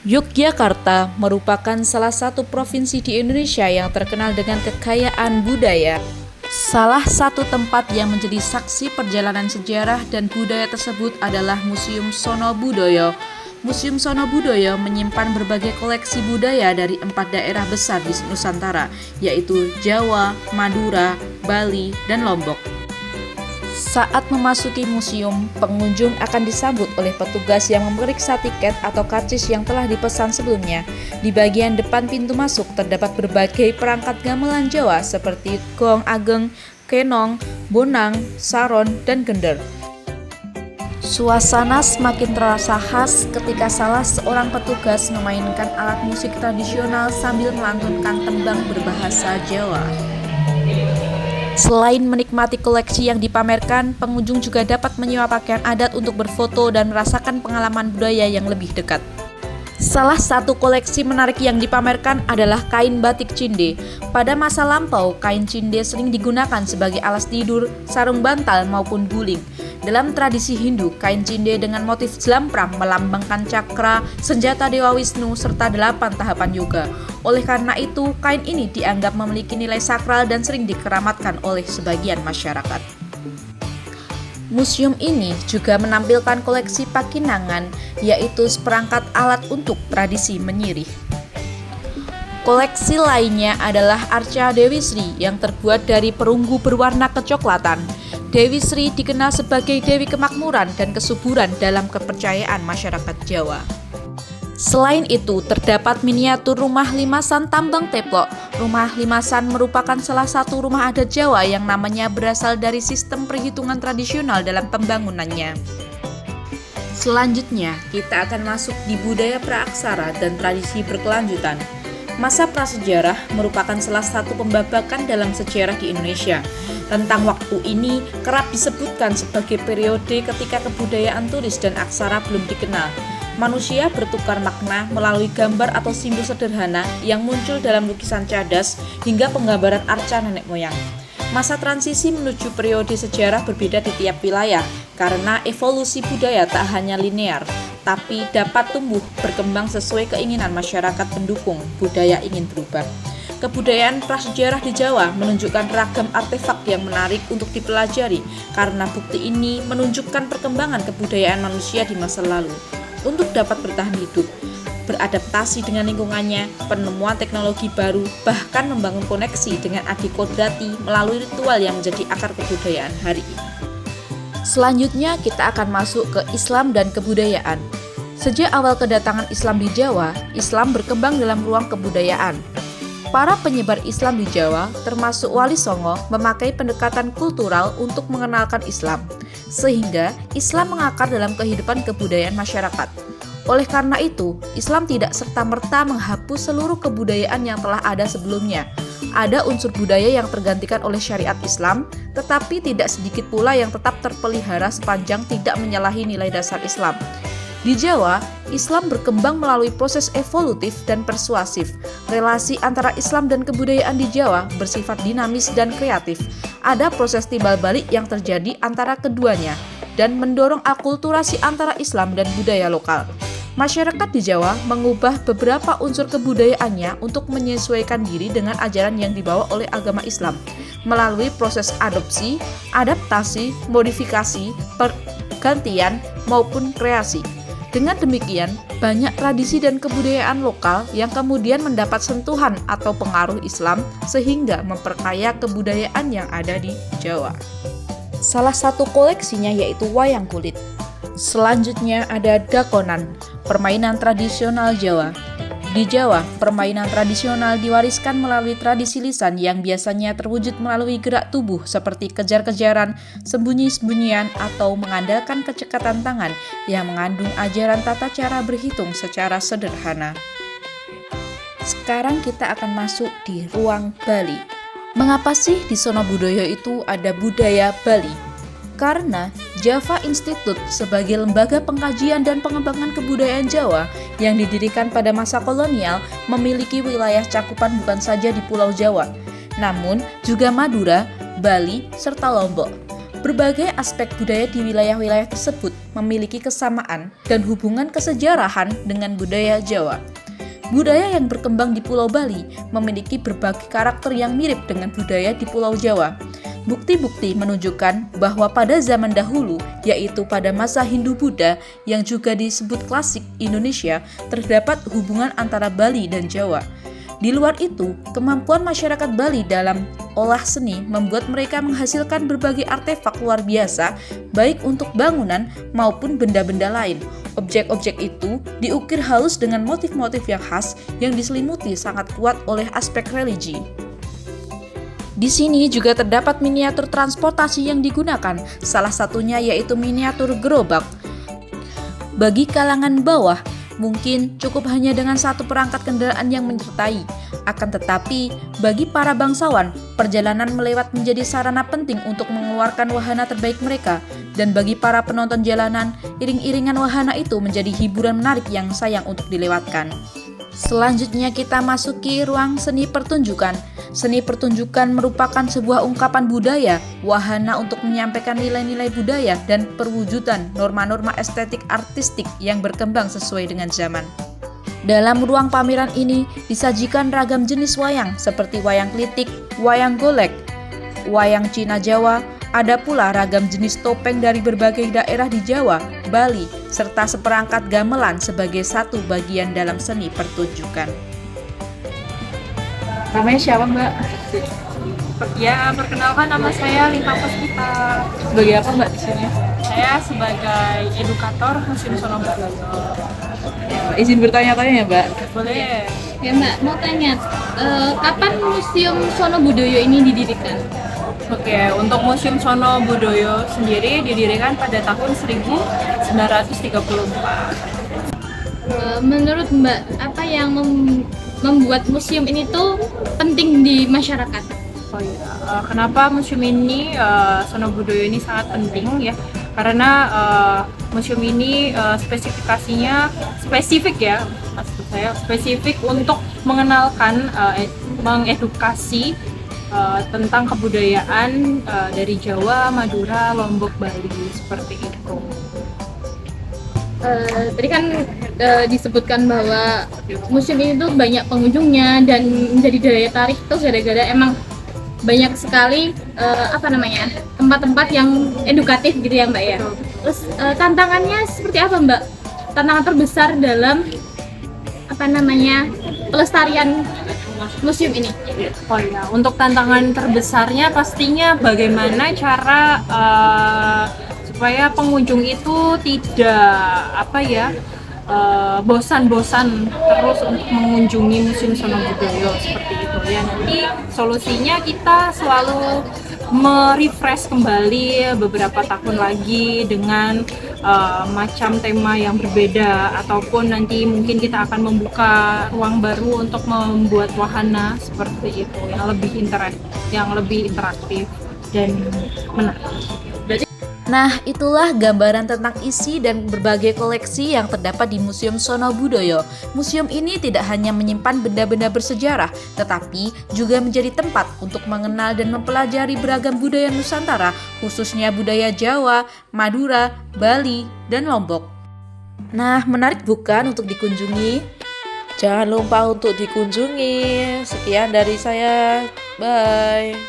Yogyakarta merupakan salah satu provinsi di Indonesia yang terkenal dengan kekayaan budaya. Salah satu tempat yang menjadi saksi perjalanan sejarah dan budaya tersebut adalah Museum Sono Budoyo. Museum Sono Budoyo menyimpan berbagai koleksi budaya dari 4 daerah besar di Nusantara, yaitu Jawa, Madura, Bali, dan Lombok. Saat memasuki museum, pengunjung akan disambut oleh petugas yang memeriksa tiket atau karcis yang telah dipesan sebelumnya. Di bagian depan pintu masuk terdapat berbagai perangkat gamelan Jawa seperti gong ageng, kenong, bonang, saron, dan gender. Suasana semakin terasa khas ketika salah seorang petugas memainkan alat musik tradisional sambil melantunkan tembang berbahasa Jawa. Selain menikmati koleksi yang dipamerkan, pengunjung juga dapat menyewa pakaian adat untuk berfoto dan merasakan pengalaman budaya yang lebih dekat. Salah satu koleksi menarik yang dipamerkan adalah kain batik cinde. Pada masa lampau, kain cinde sering digunakan sebagai alas tidur, sarung bantal, maupun guling. Dalam tradisi Hindu, kain cinde dengan motif jelamprang melambangkan cakra, senjata Dewa Wisnu, serta 8 tahapan yoga. Oleh karena itu, kain ini dianggap memiliki nilai sakral dan sering dikeramatkan oleh sebagian masyarakat. Museum ini juga menampilkan koleksi pakinangan, yaitu seperangkat alat untuk tradisi menyirih. Koleksi lainnya adalah arca Dewi Sri yang terbuat dari perunggu berwarna kecoklatan. Dewi Sri dikenal sebagai Dewi Kemakmuran dan Kesuburan dalam kepercayaan masyarakat Jawa. Selain itu, terdapat miniatur rumah limasan tambang teplok. Rumah limasan merupakan salah satu rumah adat Jawa yang namanya berasal dari sistem perhitungan tradisional dalam pembangunannya. Selanjutnya, kita akan masuk di budaya praaksara dan tradisi berkelanjutan. Masa prasejarah merupakan salah satu pembabakan dalam sejarah di Indonesia. Rentang waktu ini kerap disebutkan sebagai periode ketika kebudayaan tulis dan aksara belum dikenal. Manusia bertukar makna melalui gambar atau simbol sederhana yang muncul dalam lukisan cadas hingga penggambaran arca nenek moyang. Masa transisi menuju periode sejarah berbeda di tiap wilayah karena evolusi budaya tak hanya linear, tapi dapat tumbuh berkembang sesuai keinginan masyarakat pendukung budaya ingin berubah. Kebudayaan prasejarah di Jawa menunjukkan ragam artefak yang menarik untuk dipelajari karena bukti ini menunjukkan perkembangan kebudayaan manusia di masa lalu. Untuk dapat bertahan hidup, beradaptasi dengan lingkungannya, penemuan teknologi baru, bahkan membangun koneksi dengan adikodrati melalui ritual yang menjadi akar kebudayaan hari ini. Selanjutnya kita akan masuk ke Islam dan kebudayaan. Sejak awal kedatangan Islam di Jawa, Islam berkembang dalam ruang kebudayaan. Para penyebar Islam di Jawa, termasuk Wali Songo, memakai pendekatan kultural untuk mengenalkan Islam, sehingga Islam mengakar dalam kehidupan kebudayaan masyarakat. Oleh karena itu, Islam tidak serta-merta menghapus seluruh kebudayaan yang telah ada sebelumnya. Ada unsur budaya yang tergantikan oleh syariat Islam, tetapi tidak sedikit pula yang tetap terpelihara sepanjang tidak menyalahi nilai dasar Islam. Di Jawa, Islam berkembang melalui proses evolutif dan persuasif. Relasi antara Islam dan kebudayaan di Jawa bersifat dinamis dan kreatif. Ada proses timbal balik yang terjadi antara keduanya dan mendorong akulturasi antara Islam dan budaya lokal. Masyarakat di Jawa mengubah beberapa unsur kebudayaannya untuk menyesuaikan diri dengan ajaran yang dibawa oleh agama Islam melalui proses adopsi, adaptasi, modifikasi, pergantian, maupun kreasi. Dengan demikian, banyak tradisi dan kebudayaan lokal yang kemudian mendapat sentuhan atau pengaruh Islam sehingga memperkaya kebudayaan yang ada di Jawa. Salah satu koleksinya yaitu wayang kulit. Selanjutnya ada dakonan, permainan tradisional Jawa. Di Jawa, permainan tradisional diwariskan melalui tradisi lisan yang biasanya terwujud melalui gerak tubuh seperti kejar-kejaran, sembunyi-sembunyian, atau mengandalkan kecekatan tangan yang mengandung ajaran tata cara berhitung secara sederhana. Sekarang kita akan masuk di ruang Bali. Mengapa sih di Sono Budoyo itu ada budaya Bali? Karena Java Institute sebagai lembaga pengkajian dan pengembangan kebudayaan Jawa yang didirikan pada masa kolonial memiliki wilayah cakupan bukan saja di Pulau Jawa, namun juga Madura, Bali, serta Lombok. Berbagai aspek budaya di wilayah-wilayah tersebut memiliki kesamaan dan hubungan kesejarahan dengan budaya Jawa. Budaya yang berkembang di Pulau Bali memiliki berbagai karakter yang mirip dengan budaya di Pulau Jawa. Bukti-bukti menunjukkan bahwa pada zaman dahulu, yaitu pada masa Hindu-Buddha yang juga disebut klasik Indonesia, terdapat hubungan antara Bali dan Jawa. Di luar itu, kemampuan masyarakat Bali dalam olah seni membuat mereka menghasilkan berbagai artefak luar biasa, baik untuk bangunan maupun benda-benda lain. Objek-objek itu diukir halus dengan motif-motif yang khas yang diselimuti sangat kuat oleh aspek religi. Di sini juga terdapat miniatur transportasi yang digunakan, salah satunya yaitu miniatur gerobak. Bagi kalangan bawah, mungkin cukup hanya dengan satu perangkat kendaraan yang menyertai. Akan tetapi, bagi para bangsawan, perjalanan melewat menjadi sarana penting untuk mengeluarkan wahana terbaik mereka. Dan bagi para penonton jalanan, iring-iringan wahana itu menjadi hiburan menarik yang sayang untuk dilewatkan. Selanjutnya kita masuki ruang seni pertunjukan. Seni pertunjukan merupakan sebuah ungkapan budaya, wahana untuk menyampaikan nilai-nilai budaya dan perwujudan norma-norma estetik artistik yang berkembang sesuai dengan zaman. Dalam ruang pameran ini disajikan ragam jenis wayang seperti wayang klitik, wayang golek, wayang Cina Jawa, ada pula ragam jenis topeng dari berbagai daerah di Jawa, Bali, serta seperangkat gamelan sebagai satu bagian dalam seni pertunjukan. Namanya siapa, Mbak? Ya, perkenalkan nama saya Lita Puspita. Sebagai apa, Mbak, di sini? Saya sebagai edukator Museum Sono Budoyo. Izin bertanya-tanya ya, Mbak? Boleh. Ya Mbak, mau tanya, kapan Museum Sono Budoyo ini didirikan? Oke, untuk Museum Sono Budoyo sendiri didirikan pada tahun 1934. Menurut Mbak, apa yang membuat museum ini tuh penting di masyarakat? Oh iya, kenapa museum ini Sono Budoyo ini sangat penting ya? Karena museum ini spesifikasinya spesifik ya, maksud saya spesifik untuk mengenalkan, mengedukasi tentang kebudayaan dari Jawa, Madura, Lombok, Bali seperti itu. Tadi kan disebutkan bahwa museum ini tuh banyak pengunjungnya dan menjadi daya tarik tuh gara-gara emang banyak sekali tempat-tempat yang edukatif gitu ya Mbak ya. Terus tantangannya seperti apa Mbak? Tantangan terbesar dalam pelestarian museum ini? Oh ya, untuk tantangan terbesarnya pastinya bagaimana cara supaya pengunjung itu tidak bosan-bosan terus untuk mengunjungi Museum Sono Budoyo seperti itu ya. Nanti solusinya kita selalu merefresh kembali beberapa tahun lagi dengan macam tema yang berbeda, ataupun nanti mungkin kita akan membuka ruang baru untuk membuat wahana seperti itu yang lebih interaktif dan menarik. Nah, itulah gambaran tentang isi dan berbagai koleksi yang terdapat di Museum Sono Budoyo. Museum ini tidak hanya menyimpan benda-benda bersejarah, tetapi juga menjadi tempat untuk mengenal dan mempelajari beragam budaya Nusantara, khususnya budaya Jawa, Madura, Bali, dan Lombok. Nah, menarik bukan untuk dikunjungi? Jangan lupa untuk dikunjungi. Sekian dari saya. Bye.